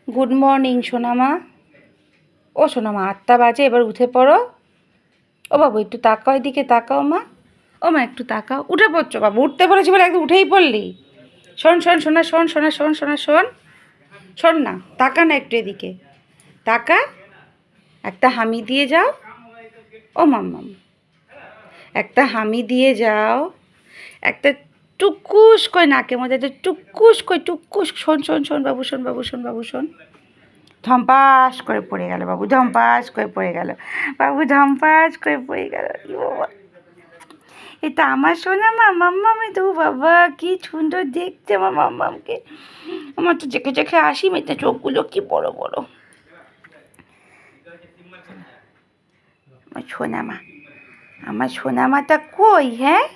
Good morning সোনামা। ও সোনামা 8টা বাজে, এবার উঠে পড়ো। ও বাবু একটু তাকাও, এদিকে তাকাও মা। ও মা একটু তাকাও। উঠে পড়ছো বাবু, উঠতে বলেছি বলে একদম উঠেই পড়লি। শোন শোন শোনা, শোন শোনা, শোন শোনা, শোন শোন না, তাকা না একটু এদিকে তাকা। একটা হামি দিয়ে যাও। ও মাম্মাম একটা হামি দিয়ে যাও। একটা টুকুস কই নাকের মধ্যে একটা টুকুস কই টুকুস। শোন শোন শোন বাবু, শোন বাবু, শোন বাবু, শোন। ধম্পাস করে পড়ে গেল বাবু, ধম্পাস করে পড়ে গেল বাবু, ধম্পাস করে পড়ে গেল। বাবা, এটা আমার সোনা মা মাম্মামে তো বাবা কি সুন্দর দেখতে আমার মাম্মামকে। আমার তো চেখে চেখে আসি মেয়েতে, চোখগুলো কি বড় বড়। আমার সোনা মা, আমার সোনা মাটা কই? হ্যাঁ,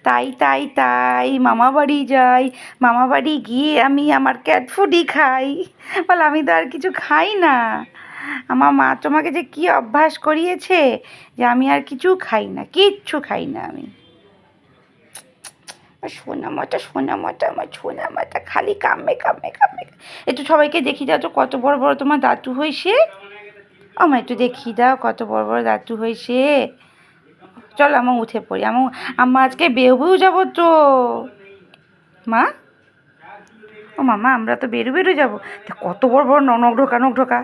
তাই তাই তাই মামা বাড়ি যাই, মামা বাড়ি গিয়ে আমি আমার ক্যাট ফুডই খাই। বলে আমি তো আর কিছু খাই না। আমার মা তোমাকে যে কি অভ্যাস করিয়েছে যে আমি আর কিছু খাই না, কিচ্ছু খাই না আমি। সোনা মাটা, সোনা মাটা, আমার সোনা মাটা খালি কামে কামে কামে। একটু সবাইকে দেখিয়ে দাও তো কত বড় বড় তোমার দাঁতু হয়েছে। আমার একটু দেখিয়ে দাও কত বড় বড় দাঁতু হয়েছে। চল আমার উঠে পড়ি, আমার আজকে বেরোবেও যাবো তো মা। ও মামা আমরা তো বেরো যাবো, কত বড় বড় নখ ঢোকা নখ ঢোকা।